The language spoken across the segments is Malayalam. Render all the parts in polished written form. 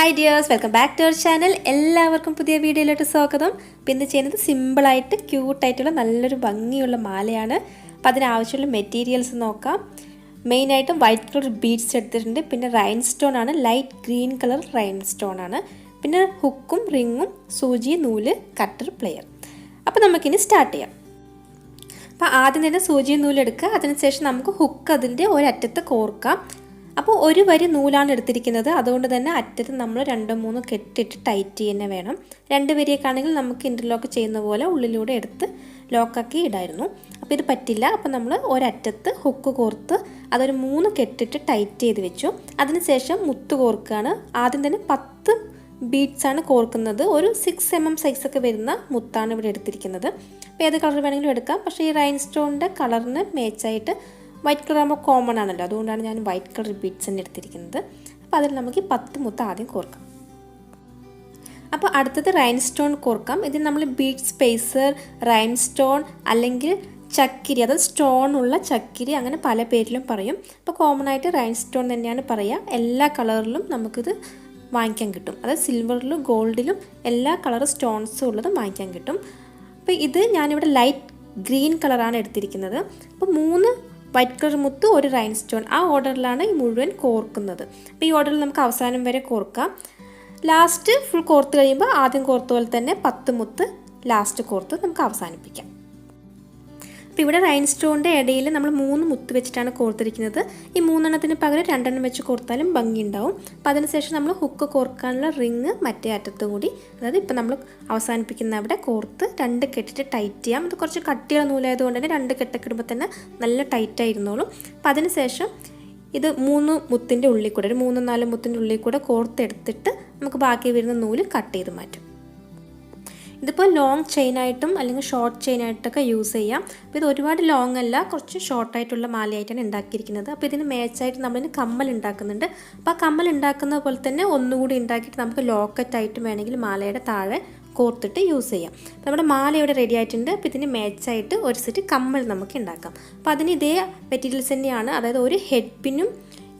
Hi dears, welcome back to our channel. എല്ലാവർക്കും പുതിയ വീഡിയോയിലോട്ട് സ്വാഗതം. പിന്നെ ചെയ്യുന്നത് സിമ്പിളായിട്ട് ക്യൂട്ടായിട്ടുള്ള നല്ലൊരു ഭംഗിയുള്ള മാലയാണ്. അപ്പോൾ അതിനാവശ്യമുള്ള മെറ്റീരിയൽസ് നോക്കാം. മെയിനായിട്ടും വൈറ്റ് കളർ ബീഡ്സ് എടുത്തിട്ടുണ്ട്. പിന്നെ റൈൻസ്റ്റോൺ ആണ്, ലൈറ്റ് ഗ്രീൻ കളർ റൈൻസ്റ്റോൺ ആണ്. പിന്നെ ഹുക്കും റിങ്ങും സൂചി, നൂല്, കട്ടർ, പ്ലെയർ. അപ്പോൾ നമുക്കിനി സ്റ്റാർട്ട് ചെയ്യാം. അപ്പോൾ ആദ്യം തന്നെ സൂചി നൂലെടുക്കുക. അതിനുശേഷം നമുക്ക് ഹുക്ക് അതിൻ്റെ ഒരറ്റത്ത് കോർക്കാം. അപ്പോൾ ഒരു വരി നൂലാണ് എടുത്തിരിക്കുന്നത്. അതുകൊണ്ട് തന്നെ അറ്റത്ത് നമ്മൾ 2-3 കെട്ടിട്ട് ടൈറ്റ് തന്നെ വേണം. 2 വരിയൊക്കെ ആണെങ്കിൽ നമുക്ക് ഇൻ്റർലോക്ക് ചെയ്യുന്ന പോലെ ഉള്ളിലൂടെ എടുത്ത് ലോക്കാക്കി ഇടായിരുന്നു. അപ്പോൾ ഇത് പറ്റില്ല. അപ്പോൾ നമ്മൾ ഒരറ്റത്ത് ഹുക്ക് കോർത്ത് അതൊരു 3 കെട്ടിട്ട് ടൈറ്റ് ചെയ്ത് വെച്ചു. അതിനുശേഷം മുത്ത് കോർക്കുകയാണ്. ആദ്യം തന്നെ 10 ബീഡ്സാണ് കോർക്കുന്നത്. ഒരു 6 mm സൈസൊക്കെ വരുന്ന മുത്താണ് ഇവിടെ എടുത്തിരിക്കുന്നത്. അപ്പോൾ ഏത് കളർ വേണമെങ്കിലും എടുക്കാം. പക്ഷേ ഈ റൈൻസ്റ്റോണിൻ്റെ കളറിന് മാച്ചായിട്ട് വൈറ്റ് കളർ ആകുമ്പോൾ കോമൺ ആണല്ലോ, അതുകൊണ്ടാണ് ഞാൻ വൈറ്റ് കളർ ബീഡ്സ് തന്നെ എടുത്തിരിക്കുന്നത്. അപ്പോൾ അതിൽ നമുക്ക് 10 മുത്ത് ആദ്യം കോർക്കാം. അപ്പോൾ അടുത്തത് റൈൻസ്റ്റോൺ കോർക്കാം. ഇതിൽ നമ്മൾ ബീഡ് സ്പേസർ, റൈൻസ്റ്റോൺ അല്ലെങ്കിൽ ചക്കിരി, അതായത് സ്റ്റോൺ ഉള്ള ചക്കിരി, അങ്ങനെ പല പേരിലും പറയും. അപ്പോൾ കോമൺ ആയിട്ട് റൈൻസ്റ്റോൺ തന്നെയാണ് പറയുക. എല്ലാ കളറിലും നമുക്കിത് വാങ്ങിക്കാൻ കിട്ടും. അതായത് സിൽവറിലും ഗോൾഡിലും എല്ലാ കളർ സ്റ്റോൺസും ഉള്ളതും വാങ്ങിക്കാൻ കിട്ടും. അപ്പോൾ ഇത് ഞാനിവിടെ ലൈറ്റ് ഗ്രീൻ കളറാണ് എടുത്തിരിക്കുന്നത്. അപ്പോൾ 3 വൈറ്റ് കളർ മുത്ത്, ഒരു റൈൻസ്റ്റോൺ, ആ ഓർഡറിലാണ് ഈ മുഴുവൻ കോർക്കുന്നത്. അപ്പോൾ ഈ ഓർഡറിൽ നമുക്ക് അവസാനം വരെ കോർക്കാം. ലാസ്റ്റ് ഫുൾ കോർത്ത് കഴിയുമ്പോൾ ആദ്യം കോർത്ത പോലെ തന്നെ 10 മുത്ത് ലാസ്റ്റ് കോർത്ത് നമുക്ക് അവസാനിപ്പിക്കാം. അപ്പോൾ ഇവിടെ റൈൻസ്റ്റോണിൻ്റെ ഇടയിൽ നമ്മൾ 3 മുത്ത് വെച്ചിട്ടാണ് കോർത്തിരിക്കുന്നത്. ഈ 3 എണ്ണത്തിന് പകരം 2 എണ്ണം വെച്ച് കോർത്താലും ഭംഗി ഉണ്ടാവും. അപ്പോൾ അതിനുശേഷം നമ്മൾ ഹുക്ക് കോർക്കാനുള്ള റിങ് മറ്റേ അറ്റത്ത് കൂടി, അതായത് ഇപ്പോൾ നമ്മൾ അവസാനിപ്പിക്കുന്ന അവിടെ കോർത്ത് 2 കെട്ടിട്ട് ടൈറ്റ് ചെയ്യാം. ഇത് കുറച്ച് കട്ടിയുള്ള നൂലായതുകൊണ്ട് തന്നെ 2 കെട്ടൊക്കെ ഇടുമ്പോൾ തന്നെ നല്ല ടൈറ്റായിരുന്നോളും. അപ്പോൾ അതിനുശേഷം ഇത് 3 മുത്തിൻ്റെ ഉള്ളിൽ കൂടെ, ഒരു 3-4 മുത്തിൻ്റെ ഉള്ളിൽ കൂടെ കോർത്തെടുത്തിട്ട് നമുക്ക് ബാക്കി വരുന്ന നൂല് കട്ട് ചെയ്ത് മാറ്റും. ഇതിപ്പോൾ ലോങ് ചെയിനായിട്ടും അല്ലെങ്കിൽ ഷോർട്ട് ചെയിനായിട്ടൊക്കെ യൂസ് ചെയ്യാം. അപ്പോൾ ഇത് ഒരുപാട് ലോങ് അല്ല, കുറച്ച് ഷോർട്ടായിട്ടുള്ള മാലയായിട്ടാണ് ഉണ്ടാക്കിയിരിക്കുന്നത്. അപ്പോൾ ഇതിന് മാച്ചായിട്ട് നമ്മളിന് കമ്മൽ ഉണ്ടാക്കുന്നുണ്ട്. അപ്പോൾ ആ കമ്മൽ ഉണ്ടാക്കുന്ന പോലെ തന്നെ ഒന്നുകൂടി ഉണ്ടാക്കിയിട്ട് നമുക്ക് ലോക്കറ്റായിട്ടും വേണമെങ്കിൽ മാലയുടെ താഴെ കോർത്തിട്ട് യൂസ് ചെയ്യാം. അപ്പോൾ നമ്മുടെ മാല ഇവിടെ റെഡി ആയിട്ടുണ്ട്. അപ്പോൾ ഇതിന് മാച്ചായിട്ട് ഒരു സെറ്റ് കമ്മൽ നമുക്ക് ഉണ്ടാക്കാം. അപ്പോൾ അതിന് ഇതേ മെറ്റീരിയൽസ് തന്നെയാണ്, അതായത് ഒരു ഹെഡ് പിന്നും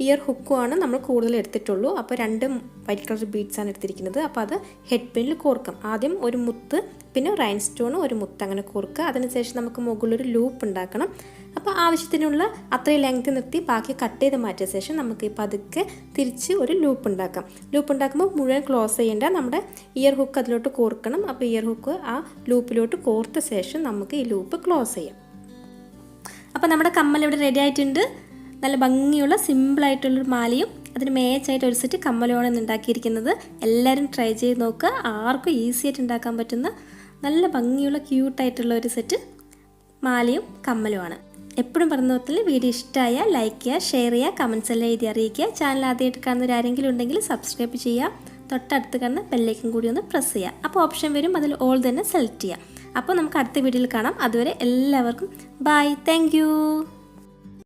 ഇയർ ഹുക്കുമാണ് നമ്മൾ കൂടുതൽ എടുത്തിട്ടുള്ളൂ. അപ്പോൾ 2 വൈറ്റ് കളർ ബീഡ്സാണ് എടുത്തിരിക്കുന്നത്. അപ്പോൾ അത് ഹെഡ് പിന്നിൽ കോർക്കാം. ആദ്യം ഒരു മുത്ത്, പിന്നെ റൈൻസ്റ്റോൺ ഒരു മുത്ത്, അങ്ങനെ കോർക്കുക. അതിനുശേഷം നമുക്ക് മുകളിലൊരു ലൂപ്പ് ഉണ്ടാക്കണം. അപ്പോൾ ആവശ്യത്തിനുള്ള അത്രയും ലെങ്ത് നിർത്തി ബാക്കി കട്ട് ചെയ്ത് മാറ്റിയ ശേഷം നമുക്ക് ഇപ്പോൾ പതുക്കെ തിരിച്ച് ഒരു ലൂപ്പ് ഉണ്ടാക്കാം. ലൂപ്പ് ഉണ്ടാക്കുമ്പോൾ മുഴുവൻ ക്ലോസ് ചെയ്യേണ്ട, നമ്മുടെ ഇയർ ഹുക്ക് അതിലോട്ട് കോർക്കണം. അപ്പോൾ ഇയർ ഹുക്ക് ആ ലൂപ്പിലോട്ട് കോർത്ത ശേഷം നമുക്ക് ഈ ലൂപ്പ് ക്ലോസ് ചെയ്യാം. അപ്പോൾ നമ്മുടെ കമ്മൽ ഇവിടെ റെഡി ആയിട്ടുണ്ട്. നല്ല ഭംഗിയുള്ള സിമ്പിളായിട്ടുള്ളൊരു മാലയും അതിന് മാച്ചായിട്ട് ഒരു സെറ്റ് കമ്മലുമാണ് ഉണ്ടാക്കിയിരിക്കുന്നത്. എല്ലാവരും ട്രൈ ചെയ്ത് നോക്കുക. ആർക്കും ഈസി ആയിട്ട് ഉണ്ടാക്കാൻ പറ്റുന്ന നല്ല ഭംഗിയുള്ള ക്യൂട്ടായിട്ടുള്ള ഒരു സെറ്റ് മാലയും കമ്മലുമാണ്. എപ്പോഴും പറഞ്ഞ പോലെ വീഡിയോ ഇഷ്ടമായാൽ ലൈക്ക് ചെയ്യുക, ഷെയർ ചെയ്യുക, കമൻസ് എല്ലാം എഴുതി അറിയിക്കുക. ചാനൽ ആദ്യമായിട്ട് കാണുന്നവരാരെങ്കിലും ഉണ്ടെങ്കിൽ സബ്സ്ക്രൈബ് ചെയ്യുക. തൊട്ടടുത്ത് കാണുന്ന ബെല്ലൈക്കൻ കൂടി ഒന്ന് പ്രസ് ചെയ്യുക. അപ്പോൾ ഓപ്ഷൻ വരും, അതിൽ ഓൾ തന്നെ സെലക്ട് ചെയ്യുക. അപ്പോൾ നമുക്ക് അടുത്ത വീഡിയോയിൽ കാണാം. അതുവരെ എല്ലാവർക്കും ബൈ, താങ്ക് യു.